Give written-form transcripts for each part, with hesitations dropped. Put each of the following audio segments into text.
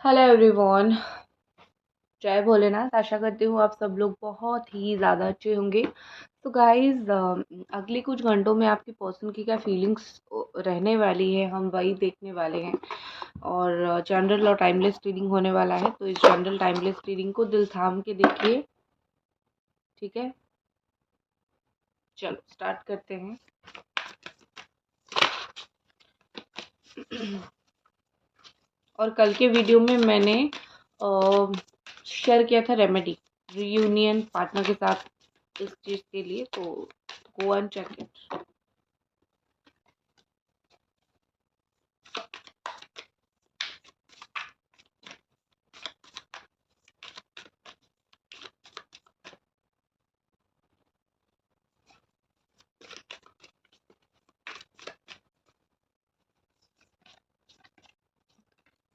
Hello everyone. जय भोलेनाथ। आशा करती हूँ आप सब लोग बहुत ही ज़्यादा अच्छे होंगे। तो गाइस, अगले कुछ घंटों में आपकी पर्सन की क्या फीलिंग्स रहने वाली है, हम वही देखने वाले हैं। और जनरल और टाइमलेस रीडिंग होने वाला है, तो इस जनरल टाइमलेस रीडिंग को दिल थाम के देखिए। ठीक है, चलो स्टार्ट करते हैं। और कल के वीडियो में मैंने शेयर किया था रेमेडी रीयूनियन पार्टनर के साथ इस चीज़ के लिए, तो go and check it.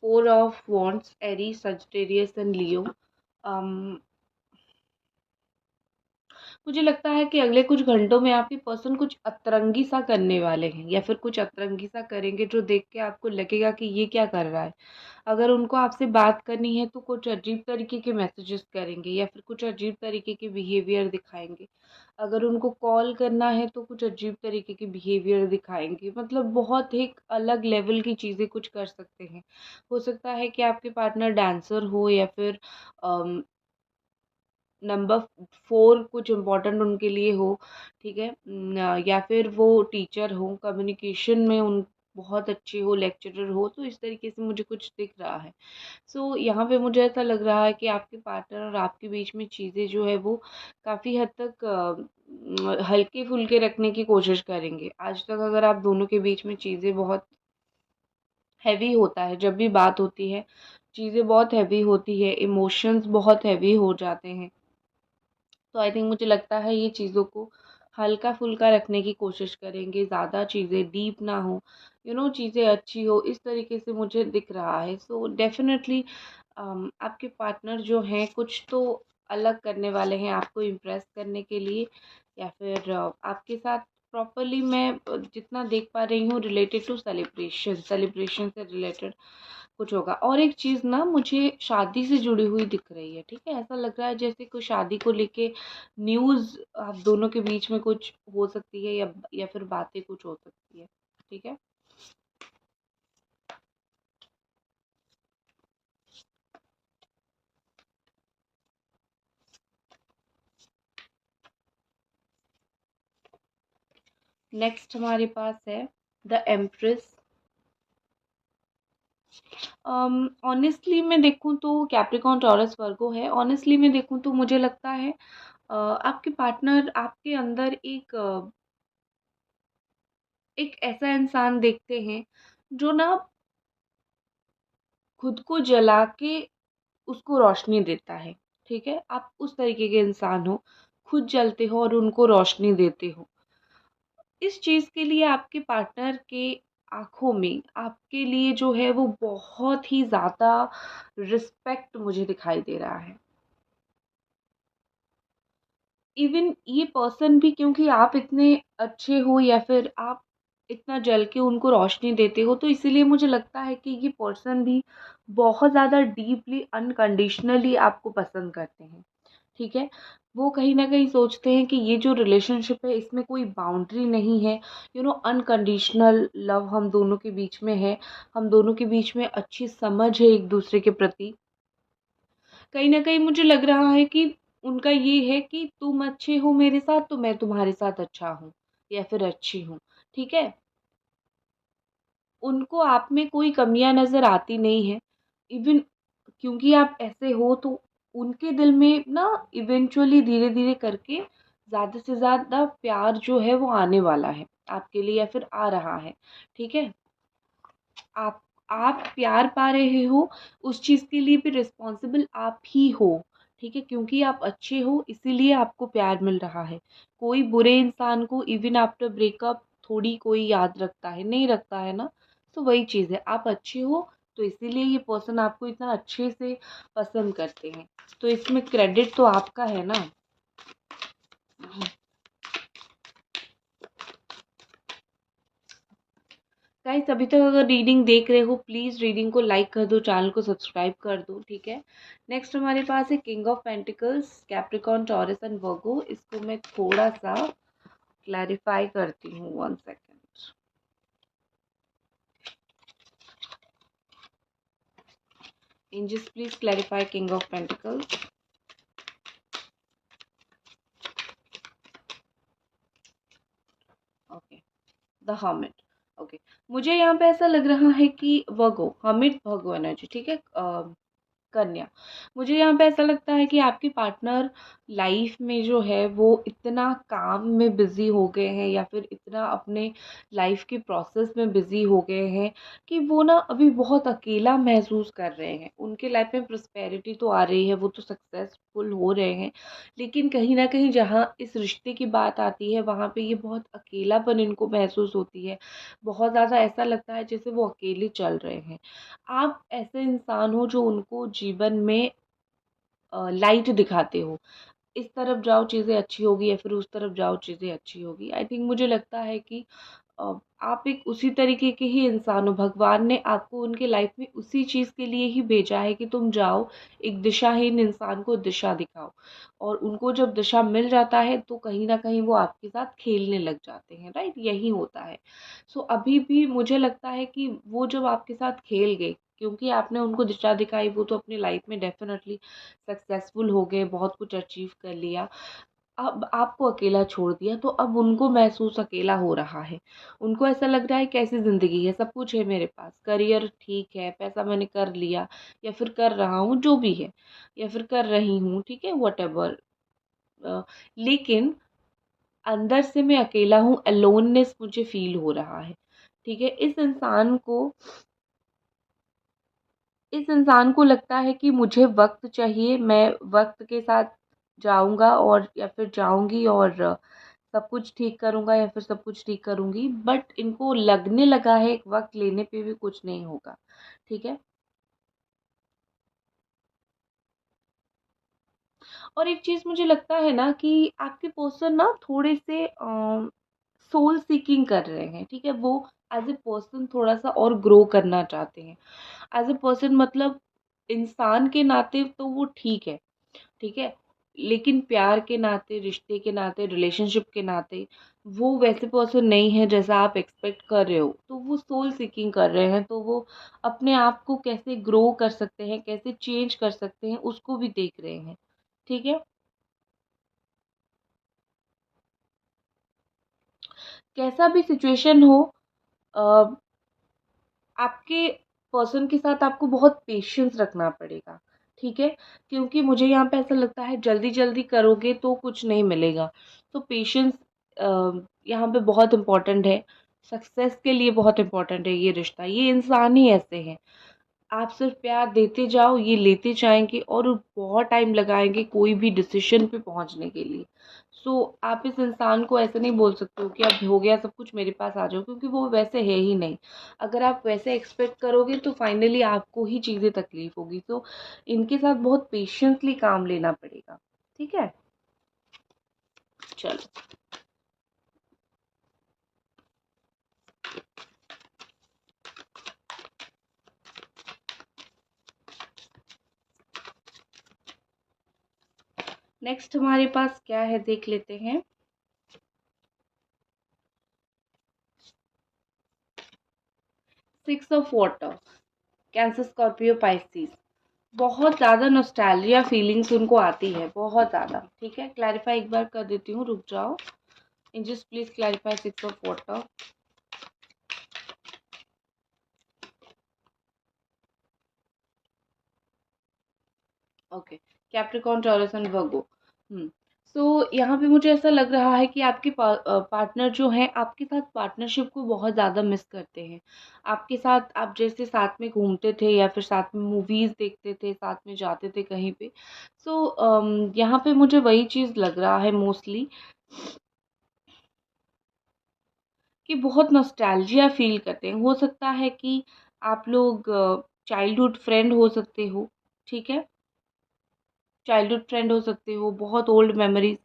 4 of Wands, Aries, Sagittarius and Leo. मुझे लगता है कि अगले कुछ घंटों में आपके पर्सन कुछ अतरंगी सा करने वाले हैं, या फिर कुछ अतरंगी सा करेंगे जो देख के आपको लगेगा कि ये क्या कर रहा है। अगर उनको आपसे बात करनी है तो कुछ अजीब तरीके के मैसेजेस करेंगे, या फिर कुछ अजीब तरीके के बिहेवियर दिखाएंगे। अगर उनको कॉल करना है तो कुछ अजीब तरीके के बिहेवियर दिखाएंगे। मतलब बहुत एक अलग लेवल की चीज़ें कुछ कर सकते हैं। हो सकता है कि आपके पार्टनर डांसर हो, या फिर नंबर 4 कुछ इम्पोर्टेंट उनके लिए हो। ठीक है, या फिर वो टीचर हो, कम्युनिकेशन में उन बहुत अच्छे हो, लेक्चरर हो। तो इस तरीके से मुझे कुछ दिख रहा है। सो यहाँ पे मुझे ऐसा लग रहा है कि आपके पार्टनर और आपके बीच में चीज़ें जो है वो काफ़ी हद तक हल्के फुल्के रखने की कोशिश करेंगे। आज तक अगर आप दोनों के बीच में चीज़ें बहुत हैवी होता है, जब भी बात होती है चीज़ें बहुत हैवी होती है, इमोशंस बहुत हैवी हो जाते हैं। तो आई थिंक मुझे लगता है ये चीज़ों को हल्का फुल्का रखने की कोशिश करेंगे, ज़्यादा चीज़ें डीप ना हो, चीज़ें अच्छी हो, इस तरीके से मुझे दिख रहा है। सो डेफिनेटली आपके पार्टनर जो हैं कुछ तो अलग करने वाले हैं आपको इम्प्रेस करने के लिए, या फिर आपके साथ प्रॉपरली मैं जितना देख पा रही हूँ रिलेटेड टू सेलिब्रेशन सेलिब्रेशन से रिलेटेड कुछ होगा। और एक चीज़ ना मुझे शादी से जुड़ी हुई दिख रही है। ठीक है, ऐसा लग रहा है जैसे कोई शादी को लेके न्यूज़ आप दोनों के बीच में कुछ हो सकती है, या फिर बातें कुछ हो सकती है। ठीक है, नेक्स्ट हमारे पास है द एम्प्रेस। ऑनेस्टली मैं देखूं तो कैप्रिकॉर्न, टॉरस, वर्गो है। ऑनेस्टली मैं देखूं तो मुझे लगता है आपके पार्टनर आपके अंदर एक ऐसा इंसान देखते हैं जो ना खुद को जला के उसको रोशनी देता है। ठीक है, आप उस तरीके के इंसान हो, खुद जलते हो और उनको रोशनी देते हो। इस चीज़ के लिए आपके पार्टनर के आँखों में आपके लिए जो है वो बहुत ही ज़्यादा रिस्पेक्ट मुझे दिखाई दे रहा है। इवन ये पर्सन भी, क्योंकि आप इतने अच्छे हो या फिर आप इतना जल के उनको रोशनी देते हो, तो इसीलिए मुझे लगता है कि ये पर्सन भी बहुत ज़्यादा डीपली अनकंडीशनली आपको पसंद करते हैं। ठीक है, वो कहीं ना कहीं सोचते हैं कि ये जो रिलेशनशिप है इसमें कोई बाउंड्री नहीं है। अनकंडीशनल लव हम दोनों के बीच में है। हम दोनों के बीच में अच्छी समझ है एक दूसरे के प्रति। कहीं न कहीं मुझे लग रहा है कि उनका ये है कि तुम अच्छे हो मेरे साथ तो मैं तुम्हारे साथ अच्छा हूँ, या फिर अच्छी हूँ। ठीक है? उनको आप में कोई कमियाँ नज़र आती नहीं है। इवन क्योंकि आप ऐसे हो, तो उनके दिल में ना इवेंचुअली धीरे-धीरे करके ज़्यादा से ज़्यादा प्यार जो है वो आने वाला है आपके लिए, या फिर आ रहा है। ठीक है? आप आप प्यार पा रहे हो, उस चीज़ के लिए भी रिस्पॉन्सिबल आप ही हो। ठीक है, क्योंकि आप अच्छे हो इसीलिए आपको प्यार मिल रहा है। कोई बुरे इंसान को इवन आफ्टर ब्रेकअप थोड़ी कोई याद रखता है, नहीं रखता है ना। तो वही चीज़ है, आप अच्छे हो तो इसीलिए ये पर्सन आपको इतना अच्छे से पसंद करते हैं। तो इसमें क्रेडिट तो आपका है ना। गाइस अभी तक अगर रीडिंग देख रहे हो प्लीज़ रीडिंग को लाइक कर दो, चैनल को सब्सक्राइब कर दो, ठीक है। नेक्स्ट हमारे पास है king of pentacles, Capricorn, Taurus and Virgo. इसको मैं थोड़ा सा क्लैरिफाई करती हूँ, 1 second. Angels please clarify king of pentacles. Okay, the hermit. Okay, मुझे यहाँ पे ऐसा लग रहा है कि वर्गो, हर्मिट वर्गो एनर्जी, ठीक है, कन्या। मुझे यहाँ पे ऐसा लगता है कि आपके पार्टनर लाइफ में जो है वो इतना काम में बिजी हो गए हैं या फिर इतना अपने लाइफ के प्रोसेस में बिजी हो गए हैं कि वो ना अभी बहुत अकेला महसूस कर रहे हैं। उनके लाइफ में प्रॉस्पेरिटी तो आ रही है, वो तो सक्सेसफुल हो रहे हैं, लेकिन कहीं ना कहीं जहाँ इस रिश्ते की बात आती है वहाँ पे ये बहुत अकेलापन इनको महसूस होती है। बहुत ज़्यादा ऐसा लगता है जैसे वो अकेले चल रहे हैं। आप ऐसे इंसान हो जो उनको जीवन में लाइट दिखाते हो, इस तरफ जाओ चीज़ें अच्छी होगी या फिर उस तरफ जाओ चीज़ें अच्छी होगी। आई थिंक मुझे लगता है कि आप एक उसी तरीके के ही इंसान हो। भगवान ने आपको उनके लाइफ में उसी चीज़ के लिए ही भेजा है कि तुम जाओ, एक दिशाहीन इंसान को दिशा दिखाओ। और उनको जब दिशा मिल जाता है तो कहीं ना कहीं वो आपके साथ खेलने लग जाते हैं, राइट, यही होता है। सो अभी भी मुझे लगता है कि वो जब आपके साथ खेल गए क्योंकि आपने उनको दिशा दिखाई, वो तो अपनी लाइफ में डेफिनेटली सक्सेसफुल हो गए, बहुत कुछ अचीव कर लिया। अब आपको अकेला छोड़ दिया तो अब उनको महसूस अकेला हो रहा है। उनको ऐसा लग रहा है कैसी ज़िंदगी है, सब कुछ है मेरे पास, करियर ठीक है, पैसा मैंने कर लिया या फिर कर रहा हूँ जो भी है, या फिर कर रही हूँ, ठीक है, व्हाटएवर। लेकिन अंदर से मैं अकेला हूँ, अलोननेस मुझे फील हो रहा है, ठीक है। इस इंसान को लगता है कि मुझे वक्त चाहिए, मैं वक्त के साथ जाऊंगा और या फिर जाऊंगी और सब कुछ ठीक करूंगा या फिर सब कुछ ठीक करूंगी, बट इनको लगने लगा है एक वक्त लेने पे भी कुछ नहीं होगा, ठीक है। और एक चीज़ मुझे लगता है ना कि आपके पर्सन ना थोड़े से सोल सीकिंग कर रहे हैं, ठीक है। वो एज ए पर्सन थोड़ा सा और ग्रो करना चाहते हैं। एज ए पर्सन मतलब इंसान के नाते तो वो ठीक है, ठीक है, लेकिन प्यार के नाते, रिश्ते के नाते, रिलेशनशिप के नाते वो वैसे पर्सन नहीं है जैसा आप एक्सपेक्ट कर रहे हो। तो वो सोल सीकिंग कर रहे हैं, तो वो अपने आप को कैसे ग्रो कर सकते हैं, कैसे चेंज कर सकते हैं, उसको भी देख रहे हैं, ठीक है। कैसा भी सिचुएशन हो, अ, आपके पर्सन के साथ आपको बहुत पेशेंस रखना पड़ेगा, ठीक है। क्योंकि मुझे यहाँ पे ऐसा लगता है जल्दी जल्दी करोगे तो कुछ नहीं मिलेगा। तो पेशेंस यहाँ पे बहुत इम्पोर्टेंट है, सक्सेस के लिए बहुत इम्पोर्टेंट है ये रिश्ता। ये इंसान ही ऐसे हैं, आप सिर्फ प्यार देते जाओ, ये लेते जाएंगे और बहुत टाइम लगाएंगे कोई भी डिसीजन पे पहुंचने के लिए। सो आप इस इंसान को ऐसे नहीं बोल सकते हो कि अब हो गया सब कुछ, मेरे पास आ जाओ, क्योंकि वो वैसे है ही नहीं। अगर आप वैसे एक्सपेक्ट करोगे तो फाइनली आपको ही चीज़ें तकलीफ होगी। तो इनके साथ बहुत पेशेंसली काम लेना पड़ेगा, ठीक है। चलो, नेक्स्ट हमारे पास क्या है देख लेते हैं। 6 of water, cancer, Scorpio, Pisces. बहुत ज़्यादा नॉस्टैल्जिया फीलिंग्स उनको आती है, बहुत ज़्यादा, ठीक है। क्लैरिफाई एक बार कर देती हूँ, रुक जाओ। Just please clarify 6 of water. Okay, Capricorn, Taurus and Virgo. So यहाँ पे मुझे ऐसा लग रहा है कि आपके पार्टनर जो हैं आपके साथ पार्टनरशिप को बहुत ज़्यादा मिस करते हैं। आपके साथ आप जैसे साथ में घूमते थे या फिर साथ में मूवीज़ देखते थे, साथ में जाते थे कहीं पे। सो यहाँ पे मुझे वही चीज़ लग रहा है मोस्टली, कि बहुत नॉस्टैल्जिया फ़ील करते हैं। हो सकता है कि आप लोग चाइल्डहुड फ्रेंड हो सकते हो, ठीक है। चाइल्डहुड फ्रेंड हो सकते हो, बहुत old memories,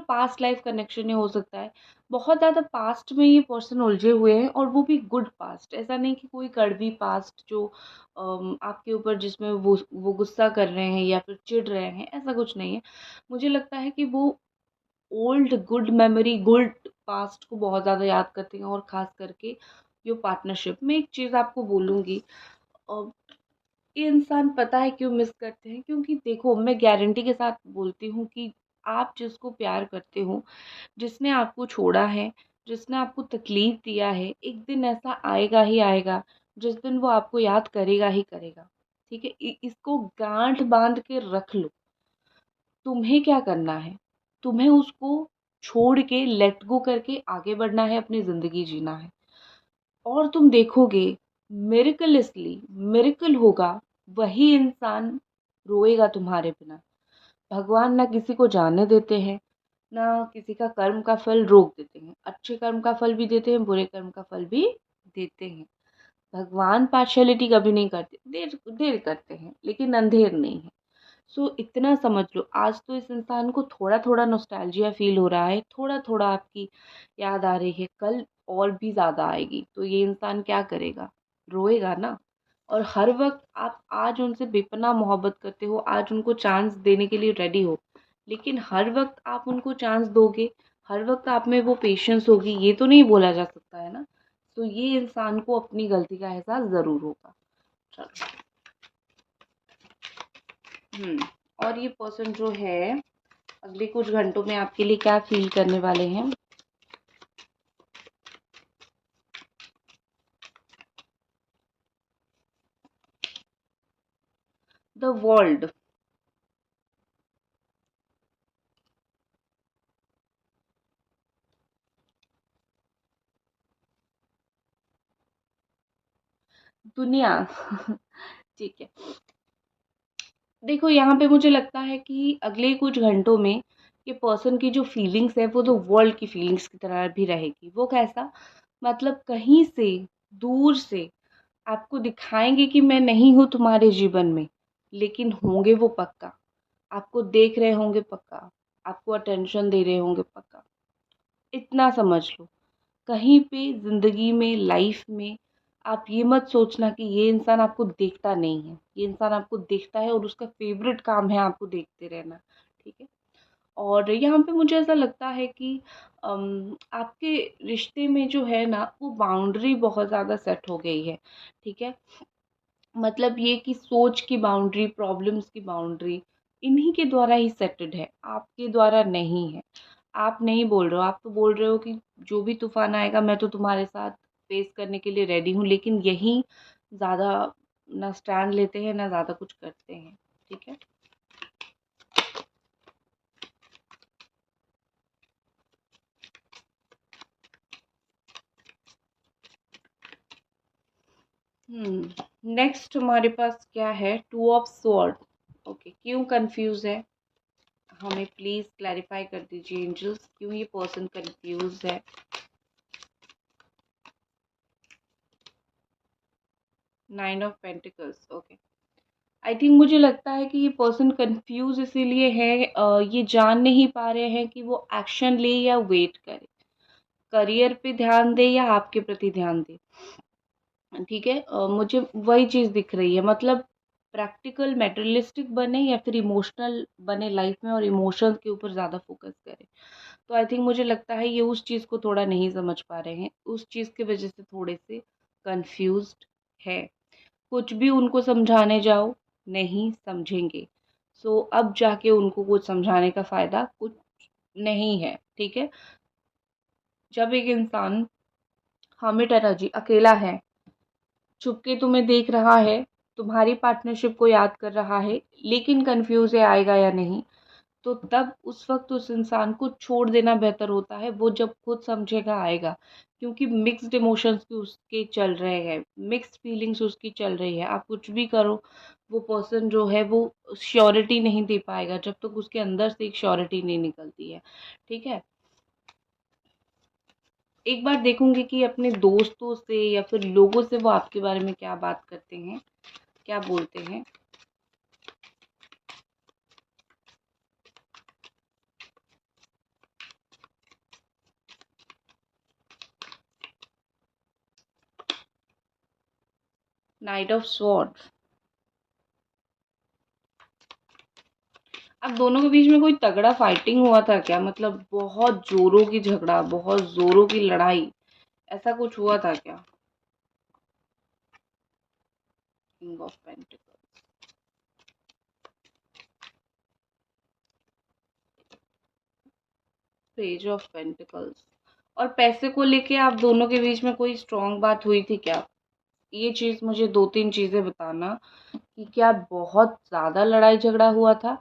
past life connection ही हो सकता है। बहुत ज़्यादा पास्ट में ये पर्सन उलझे हुए हैं, और वो भी गुड पास्ट, ऐसा नहीं कि कोई कड़वी पास्ट जो आपके ऊपर जिसमें वो गुस्सा कर रहे हैं या फिर चिढ़ रहे हैं, ऐसा कुछ नहीं है। मुझे लगता है कि वो old good memory, good past को बहुत ज़्यादा याद करते हैं, और ख़ास करके यो पार्टनरशिप में एक चीज़ आपको बोलूँगी, ये इंसान पता है क्यों मिस करते हैं, क्योंकि देखो मैं गारंटी के साथ बोलती हूँ कि आप जिसको प्यार करते हो, जिसने आपको छोड़ा है, जिसने आपको तकलीफ दिया है, एक दिन ऐसा आएगा ही आएगा जिस दिन वो आपको याद करेगा ही करेगा। ठीक है, इसको गांठ बांध के रख लो। तुम्हें क्या करना है, तुम्हें उसको छोड़ के लेट गो करके आगे बढ़ना है, अपनी ज़िंदगी जीना है। और तुम देखोगे मिरेकलसली मिरेकल होगा, वही इंसान रोएगा तुम्हारे बिना। भगवान ना किसी को जाने देते हैं, ना किसी का कर्म का फल रोक देते हैं। अच्छे कर्म का फल भी देते हैं, बुरे कर्म का फल भी देते हैं। भगवान पार्शियलिटी कभी नहीं करते, देर देर करते हैं लेकिन अंधेर नहीं है। सो इतना समझ लो, आज तो इस इंसान को थोड़ा थोड़ा नॉस्टैल्जिया फील हो रहा है, थोड़ा थोड़ा आपकी याद आ रही है, कल और भी ज़्यादा आएगी, तो ये इंसान क्या करेगा, रोएगा ना। और हर वक्त आप आज उनसे बेपनाह मोहब्बत करते हो, आज उनको चांस देने के लिए रेडी हो, लेकिन हर वक्त आप उनको चांस दोगे, हर वक्त आप में वो पेशेंस होगी, ये तो नहीं बोला जा सकता है ना। तो ये इंसान को अपनी गलती का एहसास ज़रूर होगा। चलो। और ये पर्सन जो है अगले कुछ घंटों में आपके लिए क्या फील करने वाले हैं। The world. दुनिया। ठीक है, देखो यहाँ पे मुझे लगता है कि अगले कुछ घंटों में ये पर्सन की जो फीलिंग्स है वो तो वर्ल्ड की फीलिंग्स की तरह भी रहेगी। वो कैसा, मतलब कहीं से दूर से आपको दिखाएंगे कि मैं नहीं हूँ तुम्हारे जीवन में, लेकिन होंगे वो पक्का, आपको देख रहे होंगे पक्का, आपको अटेंशन दे रहे होंगे पक्का। इतना समझ लो, कहीं पे ज़िंदगी में, लाइफ में आप ये मत सोचना कि ये इंसान आपको देखता नहीं है। ये इंसान आपको देखता है, और उसका फ़ेवरेट काम है आपको देखते रहना। ठीक है? और यहाँ पे मुझे ऐसा लगता है कि आपके रिश्ते में जो है ना, वो बाउंड्री बहुत ज़्यादा सेट हो गई है। ठीक है? मतलब ये कि सोच की बाउंड्री, प्रॉब्लम्स की बाउंड्री इन्हीं के द्वारा ही सेटेड है, आपके द्वारा नहीं है। आप नहीं बोल रहे हो, आप तो बोल रहे हो कि जो भी तूफान आएगा मैं तो तुम्हारे साथ फेस करने के लिए रेडी हूँ, लेकिन यही ज़्यादा ना स्टैंड लेते हैं ना ज़्यादा कुछ करते हैं। ठीक है। नेक्स्ट हमारे पास क्या है, टू ऑफ स्वॉर्ड। ओके, क्यों कंफ्यूज है, हमें प्लीज क्लैरिफाई कर दीजिए एंजल्स, क्यों ये पर्सन कंफ्यूज है। 9 of pentacles. Okay, I think मुझे लगता है कि ये पर्सन कंफ्यूज इसीलिए है, ये जान नहीं पा रहे हैं कि वो एक्शन ले या वेट करे, करियर पे ध्यान दे या आपके प्रति ध्यान दे। ठीक है, मुझे वही चीज़ दिख रही है, मतलब प्रैक्टिकल मटेरियलिस्टिक बने या फिर इमोशनल बने लाइफ में, और इमोशंस के ऊपर ज़्यादा फोकस करें। तो आई थिंक मुझे लगता है ये उस चीज़ को थोड़ा नहीं समझ पा रहे हैं, उस चीज़ की वजह से थोड़े से कंफ्यूज्ड है। कुछ भी उनको समझाने जाओ, नहीं समझेंगे। सो अब जाके उनको कुछ समझाने का फ़ायदा कुछ नहीं है। ठीक है, जब एक इंसान हामिद एनर्जी अकेला है, छुप के तुम्हें देख रहा है, तुम्हारी पार्टनरशिप को याद कर रहा है, लेकिन कंफ्यूज है आएगा या नहीं, तो तब उस वक्त उस इंसान को छोड़ देना बेहतर होता है। वो जब खुद समझेगा आएगा, क्योंकि मिक्स्ड इमोशंस भी उसके चल रहे हैं, मिक्स्ड फीलिंग्स उसकी चल रही है। आप कुछ भी करो, वो पर्सन जो है वो श्योरिटी नहीं दे पाएगा जब तक उसके अंदर से एक श्योरिटी नहीं निकलती है। ठीक है, एक बार देखूंगी कि अपने दोस्तों से या फिर लोगों से वो आपके बारे में क्या बात करते हैं, क्या बोलते हैं। Night of sword. अब दोनों के बीच में कोई तगड़ा फाइटिंग हुआ था क्या? मतलब बहुत जोरों की झगड़ा, बहुत जोरों की लड़ाई, ऐसा कुछ हुआ था क्या? King of pentacles, page of pentacles. और पैसे को लेके आप दोनों के बीच में कोई स्ट्रॉन्ग बात हुई थी क्या? ये चीज़ मुझे 2-3 चीज़ें बताना कि क्या बहुत ज़्यादा लड़ाई झगड़ा हुआ था?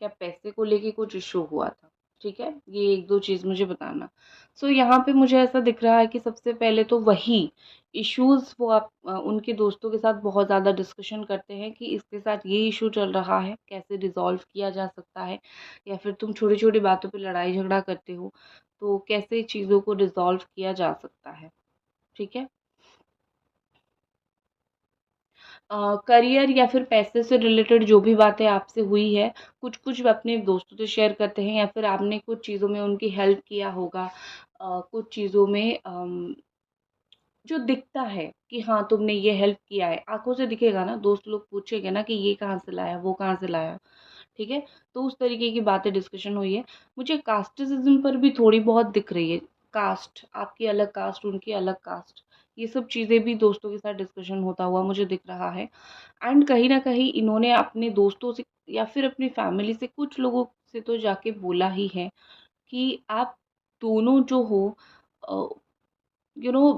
क्या पैसे को लेके कुछ इश्यू हुआ था? ठीक है? ये 1-2 चीज़ मुझे बताना। सो यहाँ पे मुझे ऐसा दिख रहा है कि सबसे पहले तो वही इश्यूज़ वो आप उनके दोस्तों के साथ बहुत ज़्यादा डिस्कशन करते हैं कि इसके साथ ये इश्यू चल रहा है, कैसे रिज़ॉल्व किया जा सकता है, या फिर तुम छोटी-छोटी बातों पे लड़ाई झगड़ा करते हो, तो कैसे चीज़ों को रिज़ॉल्व किया जा सकता है। ठीक है? करियर या फिर पैसे से रिलेटेड जो भी बातें आपसे हुई है, कुछ-कुछ अपने दोस्तों से शेयर करते हैं या फिर आपने कुछ चीज़ों में उनकी हेल्प किया होगा। कुछ चीज़ों में जो दिखता है कि हाँ, तुमने ये हेल्प किया है, आँखों से दिखेगा ना, दोस्त लोग पूछेंगे ना कि ये कहाँ से लाया, वो कहाँ से लाया, ठीक है? तो उस तरीके की बातें डिस्कशन हुई है। मुझे कास्टिज़्म पर भी थोड़ी बहुत दिख रही है। कास्ट, आपकी अलग कास्ट, उनकी अलग कास्ट, ये सब चीज़ें भी दोस्तों के साथ डिस्कशन होता हुआ मुझे दिख रहा है। एंड कहीं न कहीं इन्होंने अपने दोस्तों से या फिर अपनी फैमिली से, कुछ लोगों से तो जाके बोला ही है कि आप दोनों जो हो, अ, यू नो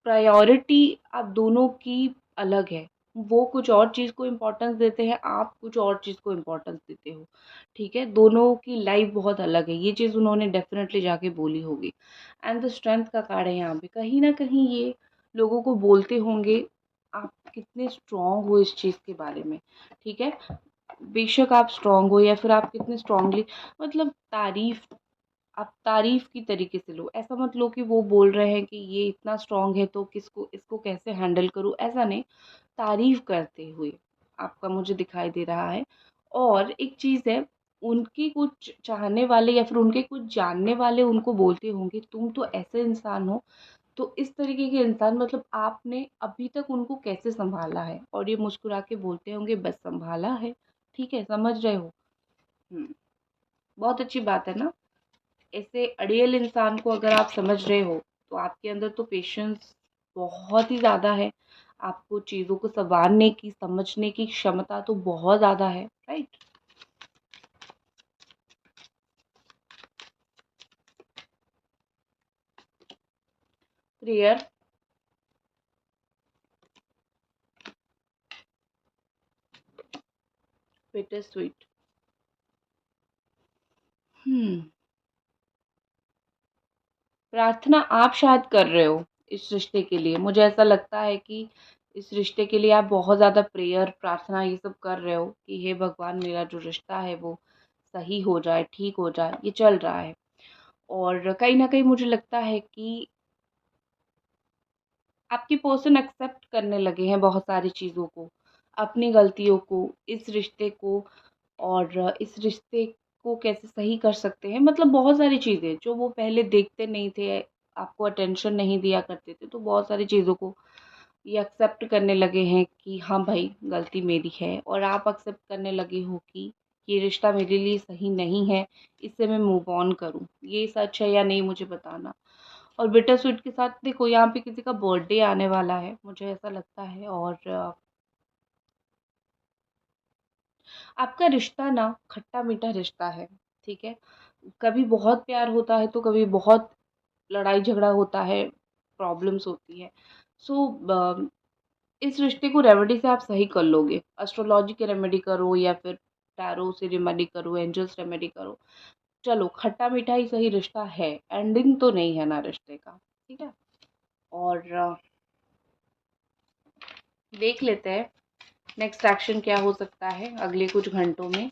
प्रायोरिटी आप दोनों की अलग है। वो कुछ और चीज़ को इम्पोर्टेंस देते हैं, आप कुछ और चीज़ को इम्पोर्टेंस देते हो, ठीक है? दोनों की लाइफ बहुत अलग है, ये चीज़ उन्होंने डेफ़िनेटली जाके बोली होगी। एंड द स्ट्रेंथ का कार्ड है यहाँ पे, कहीं न कहीं ये लोगों को बोलते होंगे, आप कितने स्ट्रॉन्ग हो इस चीज़ के बारे में, ठीक है? बेशक आप स्ट्रॉन्ग हो या फिर आप कितने स्ट्रॉन्गली, मतलब आप तारीफ की तरीके से लो। ऐसा मत लो कि वो बोल रहे हैं कि ये इतना स्ट्रॉन्ग है तो किसको इसको कैसे हैंडल करूँ, ऐसा नहीं। तारीफ करते हुए आपका मुझे दिखाई दे रहा है। और एक चीज़ है, उनकी कुछ चाहने वाले या फिर उनके कुछ जानने वाले उनको बोलते होंगे, तुम तो ऐसे इंसान हो, तो इस तरीके के इंसान, मतलब आपने अभी तक उनको कैसे सँभाला है? और ये मुस्कुरा के बोलते होंगे, बस सँभाला है, ठीक है, समझ रहे हो? हुँ, बहुत अच्छी बात है ना? ऐसे अड़ियल इंसान को अगर आप समझ रहे हो, तो आपके अंदर तो पेशेंस बहुत ही ज़्यादा है। आपको चीज़ों को सँवारने की, समझने की क्षमता तो बहुत ज़्यादा है, राइट? Prayer, bitter sweet. हुँ, प्रार्थना आप शायद कर रहे हो इस रिश्ते के लिए। मुझे ऐसा लगता है कि इस रिश्ते के लिए आप बहुत ज़्यादा प्रेयर, प्रार्थना ये सब कर रहे हो कि हे भगवान, मेरा जो रिश्ता है वो सही हो जाए, ठीक हो जाए, ये चल रहा है। और कहीं न कहीं मुझे लगता है कि आपके पर्सन एक्सेप्ट करने लगे हैं बहुत सारी चीज़ों को, अपनी गलतियों को, इस रिश्ते को, और इस रिश्ते को कैसे सही कर सकते हैं। मतलब बहुत सारी चीज़ें जो वो पहले देखते नहीं थे, आपको अटेंशन नहीं दिया करते थे, तो बहुत सारी चीज़ों को ये एक्सेप्ट करने लगे हैं कि हाँ भाई, गलती मेरी है, और आप एक्सेप्ट करने लगे हो कि ये रिश्ता मेरे लिए सही नहीं है, इससे मैं मूव ऑन करूँ। ये सच है या नहीं मुझे बताना। और बिटर स्वीट के साथ देखो, यहाँ पे किसी का बर्थडे आने वाला है, मुझे ऐसा लगता है। और आपका रिश्ता ना खट्टा मीठा रिश्ता है, ठीक है? कभी बहुत प्यार होता है तो कभी बहुत लड़ाई झगड़ा होता है, प्रॉब्लम्स होती है। सो इस रिश्ते को रेमेडी से आप सही कर लोगे। एस्ट्रोलॉजी की रेमेडी करो या फिर टैरो से रेमेडी करो, एंजल्स रेमेडी करो। चलो, खट्टा मीठा ही सही रिश्ता है, एंडिंग तो नहीं है ना रिश्ते का, ठीक है? और देख लेते हैं नेक्स्ट एक्शन क्या हो सकता है अगले कुछ घंटों में।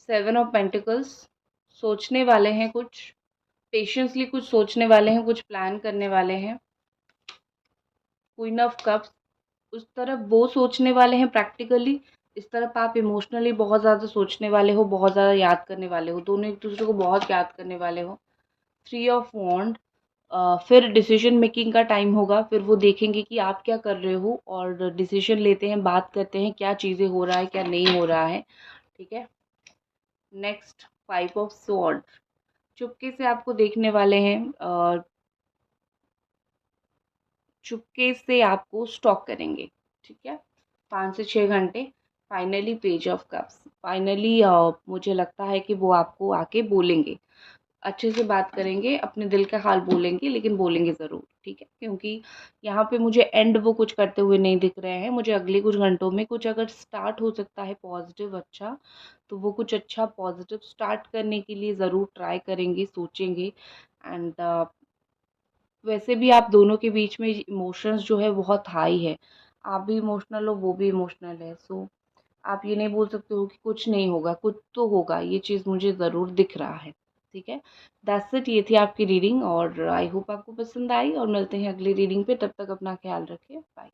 7 ऑफ पेंटिकल्स, सोचने वाले हैं कुछ, पेशेंसली कुछ सोचने वाले हैं, कुछ प्लान करने वाले हैं। क्वीन ऑफ कप्स, उस तरफ वो सोचने वाले हैं प्रैक्टिकली, इस तरफ आप इमोशनली बहुत ज़्यादा सोचने वाले हो, बहुत ज़्यादा याद करने वाले हो, दोनों एक दूसरे को बहुत याद करने वाले हो। 3 ऑफ वॉन्ड, फिर डिसीजन मेकिंग का टाइम होगा, फिर वो देखेंगे कि आप क्या कर रहे हो और डिसीजन लेते हैं, बात करते हैं क्या चीज़ें हो रहा है क्या नहीं हो रहा है, ठीक है। नेक्स्ट 5 ऑफ स्वॉर्ड, चुपके से आपको देखने वाले हैं, चुपके से आपको स्टॉक करेंगे, ठीक है, 5 से 6 घंटे। Finally page of cups, finally मुझे लगता है कि वो आपको आके बोलेंगे, अच्छे से बात करेंगे, अपने दिल का हाल बोलेंगे, लेकिन बोलेंगे ज़रूर, ठीक है, क्योंकि यहाँ पे मुझे एंड वो कुछ करते हुए नहीं दिख रहे हैं। मुझे अगले कुछ घंटों में कुछ अगर स्टार्ट हो सकता है पॉजिटिव अच्छा, तो वो कुछ अच्छा पॉजिटिव स्टार्ट करने के लिए ज़रूर ट्राई करेंगे, सोचेंगे। एंड वैसे भी आप दोनों के बीच में इमोशंस जो है बहुत हाई है, आप भी इमोशनल हो, वो भी इमोशनल है। सो आप ये नहीं बोल सकते हो कि कुछ नहीं होगा, कुछ तो होगा, ये चीज़ मुझे ज़रूर दिख रहा है, ठीक है। दैट्स इट, ये थी आपकी रीडिंग और आई होप आपको पसंद आई, और मिलते हैं अगली रीडिंग पे। तब तक अपना ख्याल रखिए, बाय।